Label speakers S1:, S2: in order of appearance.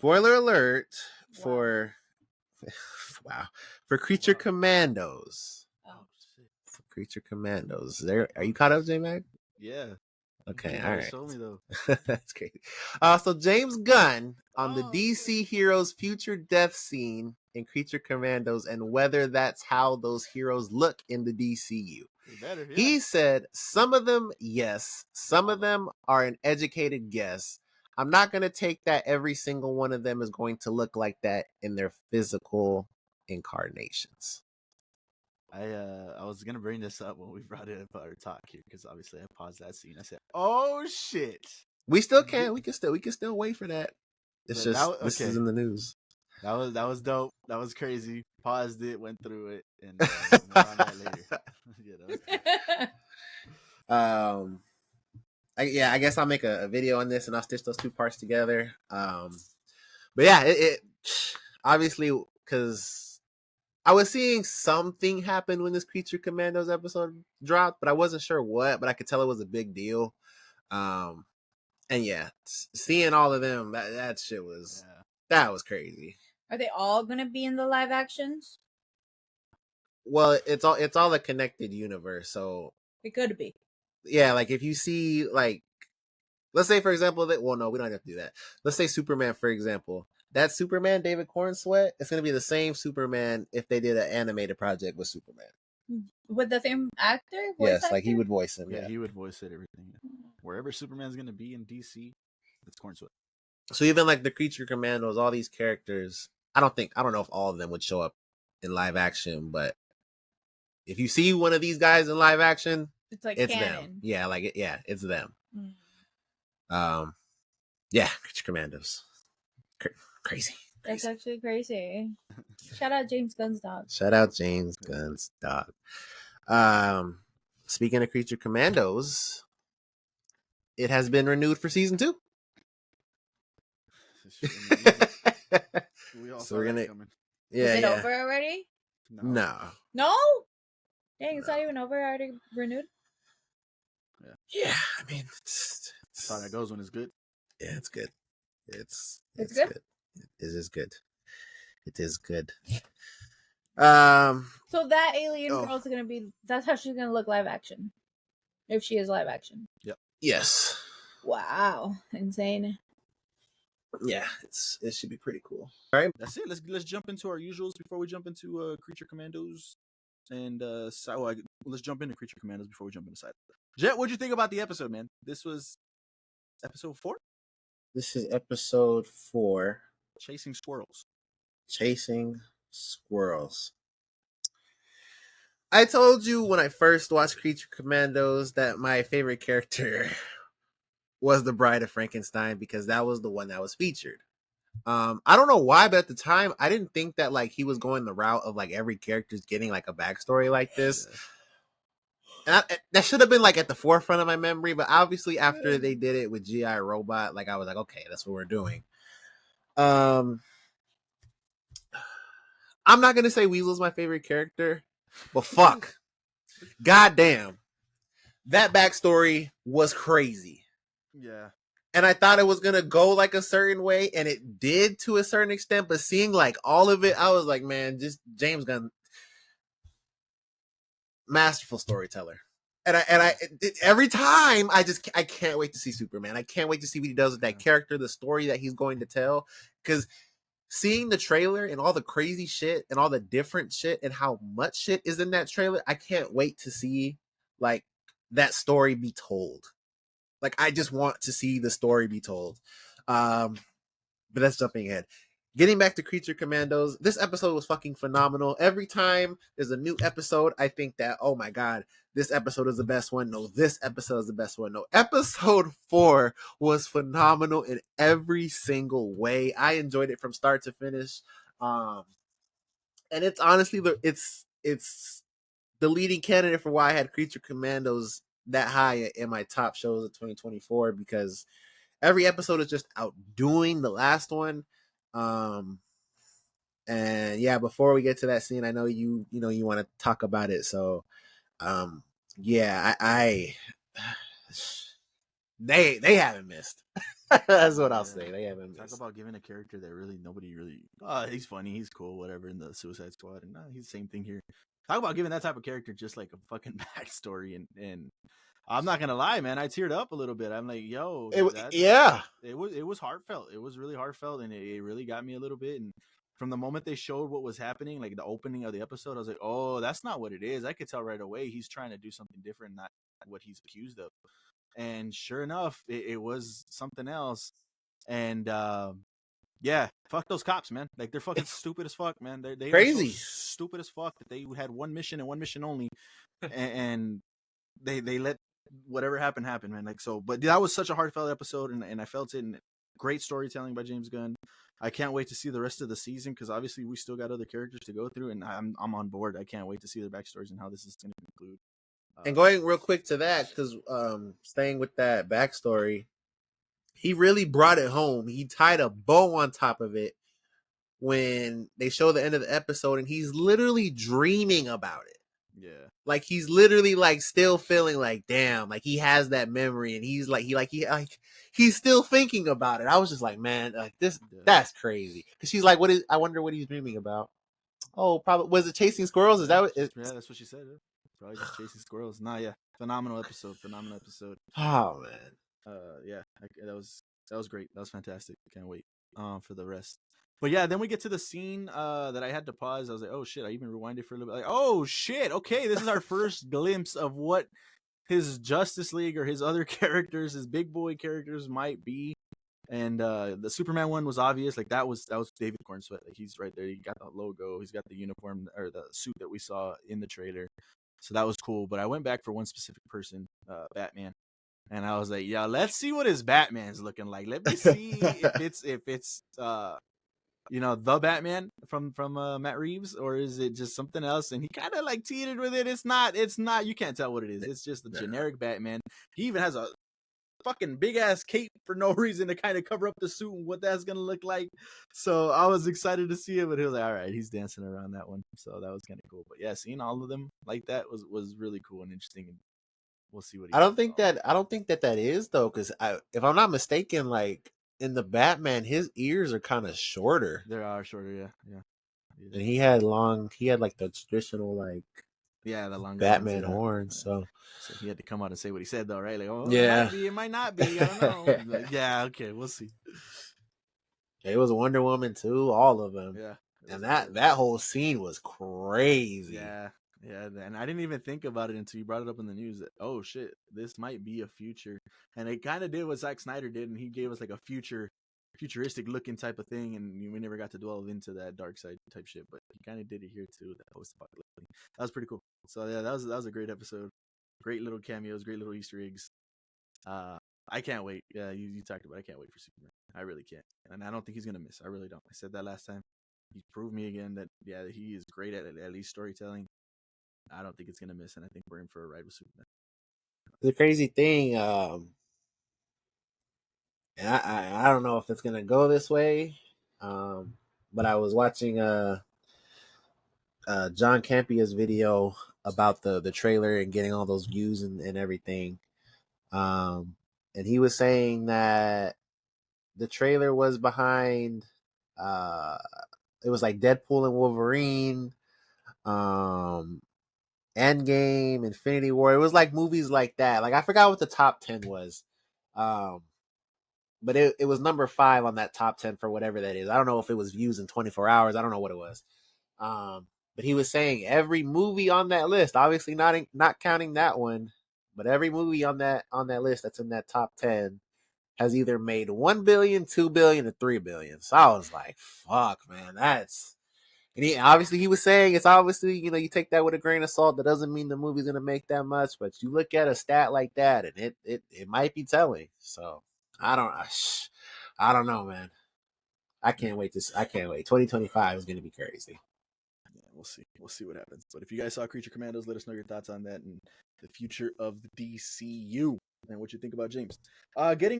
S1: spoiler alert
S2: Wow.
S1: for wow, for Creature Commandos.
S2: Oh.
S1: For Creature Commandos. Are you caught up, J-Mac?
S3: Yeah.
S1: Okay,
S3: You
S1: all
S3: gotta
S1: right.
S3: show me though.
S1: That's great. So James Gunn on the
S3: Oh,
S1: DC heroes' future death scene in Creature Commandos and whether that's how those heroes look in the DCU.
S3: They better. Yeah.
S1: He said some of them, yes, some of them are an educated guess. I'm not going to take that every single one of them is going to look like that in their physical incarnations.
S3: I was gonna bring this up when we brought it up our talk here because obviously I paused that scene. I said, "Oh shit!"
S1: We still can. We can still wait for that. It's
S3: But
S1: just this is in the news.
S3: That was dope. That was crazy. Paused it, went through it, and more on that later. Yeah, that was cool.
S1: I guess I'll make a video on this and I'll stitch those two parts together. But yeah, it obviously because I was seeing something happen when this Creature Commandos episode dropped, but I wasn't sure what. But I could tell it was a big deal. And yeah, seeing all of them, that shit was that was crazy.
S2: Are they all gonna be in the live actions?
S1: Well, it's all a connected universe, so
S2: It could be.
S1: Yeah, like if you see like, let's say for example that we don't have to do that. Let's say Superman, for example. That Superman, David Cornsweet, it's going to be the same Superman if they did an animated project with Superman.
S2: With the same actor?
S1: Yes,
S2: actor?
S1: like he would voice him.
S3: Yeah, he would voice it, everything. Wherever Superman's going to be in DC, it's Cornsweet.
S1: So even like the Creature Commandos, all these characters, I don't know if all of them would show up in live action, but if you see one of these guys in live action, it's
S2: canon.
S1: them. Yeah, it's them.
S2: Mm.
S1: Yeah, Creature Commandos. Crazy.
S2: That's actually crazy. Shout out James Gunn's dog.
S1: Shout out James Gunn's dog. Speaking of Creature Commandos, it has been renewed for season 2.
S3: We all
S1: So
S3: saw
S1: we're gonna.
S3: that coming.
S1: Yeah,
S2: Is it over already?
S1: No.
S2: Dang, it's not even over. Already renewed.
S1: Yeah, I mean,
S3: that's how that goes when it's good.
S1: Yeah, it's good. It's
S2: good.
S1: It is good. It is good.
S2: So that alien girl's gonna be. That's how she's gonna look live action. If she is live action.
S3: Yep.
S1: Yes.
S2: Wow, insane.
S1: Yeah, it should be pretty cool. All right,
S3: that's it. Let's jump into our usuals before we jump into Creature Commandos, and let's jump into Creature Commandos before we jump into side. Jet, what'd you think about the episode, man? This was episode 4.
S1: This is episode 4.
S3: Chasing Squirrels.
S1: I told you when I first watched Creature Commandos that my favorite character was the Bride of Frankenstein because that was the one that was featured. I don't know why, but at the time I didn't think that like he was going the route of like every character's getting like a backstory like this. And that should have been like at the forefront of my memory, but obviously after they did it with G.I. Robot, like I was like, okay, that's what we're doing. I'm not gonna say Weasel's my favorite character, but fuck, goddamn, that backstory was crazy.
S3: Yeah.
S1: And I thought it was gonna go like a certain way, and it did to a certain extent. But seeing like all of it, I was like, man, just James Gunn, masterful storyteller. And I every time I can't wait to see Superman. I can't wait to see what he does with that character, the story that he's going to tell. Because seeing the trailer and all the crazy shit and all the different shit and how much shit is in that trailer, I can't wait to see like that story be told. Like I just want to see the story be told. But that's jumping ahead. Getting back to Creature Commandos, this episode was fucking phenomenal. Every time there's a new episode, I think that, oh my God, this episode is the best one. No, this episode is the best one. No, episode 4 was phenomenal in every single way. I enjoyed it from start to finish. And it's honestly, it's the leading candidate for why I had Creature Commandos that high in my top shows of 2024 because every episode is just outdoing the last one. And yeah, before we get to that scene, I know you want to talk about it. So, yeah, I they haven't missed. That's what I'll say. They haven't
S3: Talk
S1: missed.
S3: about giving a character that really nobody really. He's funny, he's cool, whatever. In the Suicide Squad, and he's the same thing here. Talk about giving that type of character just like a fucking backstory, and I'm not gonna lie, man, I teared up a little bit. I'm like, yo,
S1: Yeah.
S3: It was heartfelt. It was really heartfelt, and it really got me a little bit. And from the moment they showed what was happening, like the opening of the episode, I was like, oh, that's not what it is. I could tell right away he's trying to do something different, not what he's accused of. And sure enough, it was something else. And yeah, fuck those cops, man. Like they're fucking stupid as fuck, man. They are so
S1: Crazy.
S3: stupid as fuck that they had one mission and one mission only, and they let whatever happen, man. Like so, but that was such a heartfelt episode, and I felt it. And great storytelling by James Gunn. I can't wait to see the rest of the season because obviously we still got other characters to go through, and I'm on board. I can't wait to see their backstories and how this is going to conclude.
S1: And going real quick to that, because staying with that backstory, he really brought it home. He tied a bow on top of it when they show the end of the episode, and he's literally dreaming about it.
S3: Yeah,
S1: like he's literally like still feeling like, damn, like he has that memory, and he's he's still thinking about it. I was just like, man, like this, that's crazy. Because she's like, I wonder what he's dreaming about. Oh, probably was it chasing squirrels? Is that what?
S3: Yeah, that's what she said. Yeah. Probably just chasing squirrels. Nah, yeah, phenomenal episode.
S1: Oh man,
S3: Yeah, that was great. That was fantastic. Can't wait for the rest. But yeah, then we get to the scene that I had to pause. I was like, oh shit! I even rewinded for a little bit. Like, oh shit! Okay, this is our first glimpse of what his Justice League or his other characters, his big boy characters, might be. And the Superman one was obvious. Like that was David Cornsweet. Like he's right there. He got the logo. He's got the uniform or the suit that we saw in the trailer. So that was cool. But I went back for one specific person, Batman. And I was like, yeah, let's see what his Batman's looking like. Let me see if it's the Batman from Matt Reeves, or is it just something else? And he kind of like teetered with it. It's not. You can't tell what it is. It's just the generic Batman. He even has a fucking big ass cape for no reason to kind of cover up the suit and what that's gonna look like. So I was excited to see it, but he was like, all right, he's dancing around that one. So that was kind of cool. But yeah, seeing all of them like that was really cool and interesting. And we'll see what
S1: I don't think that is though, because if I'm not mistaken, like in the Batman, his ears are kind of shorter.
S3: They are shorter, yeah.
S1: And he had like the traditional like
S3: the longer
S1: Batman
S3: ones,
S1: horns. So
S3: he had to come out and say what he said though, right? Like, oh,
S1: yeah,
S3: it might not be. I don't know. Like, yeah, okay, we'll see.
S1: It was Wonder Woman too, all of them.
S3: Yeah,
S1: and that whole scene was crazy.
S3: Yeah, and I didn't even think about it until you brought it up in the news that, oh shit, this might be a future. And it kind of did what Zack Snyder did, and he gave us like a futuristic looking type of thing, and we never got to dwell into that dark side type shit, but he kind of did it here too, that post-apocalyptic thing. That was pretty cool. So yeah, that was a great episode. Great little cameos, great little Easter eggs. I can't wait. Yeah, you talked about it. I can't wait for Superman. I really can't. And I don't think he's gonna miss. I really don't. I said that last time. He proved me again that he is great at least storytelling. I don't think it's gonna miss, and I think we're in for a ride with Superman.
S1: The crazy thing, and I don't know if it's gonna go this way, but I was watching John Campia's video about the trailer and getting all those views and everything, and he was saying that the trailer was behind. It was like Deadpool and Wolverine, Endgame, Infinity War. It was like movies like that. Like I forgot what the top 10 was. But it was number 5 on that top 10 for whatever that is. I don't know if it was views in 24 hours. I don't know what it was. But he was saying every movie on that list, obviously not counting that one, but every movie on that list that's in that top 10 has either made 1 billion, 2 billion, or 3 billion. So I was like, fuck, man, that's. And he was saying it's obviously, you take that with a grain of salt. That doesn't mean the movie's gonna make that much, but you look at a stat like that, and it might be telling. So I don't know, man. I can't wait. 2025 is gonna be crazy.
S3: Yeah, we'll see. We'll see what happens. But if you guys saw Creature Commandos, let us know your thoughts on that and the future of the DCU and what you think about James. Getting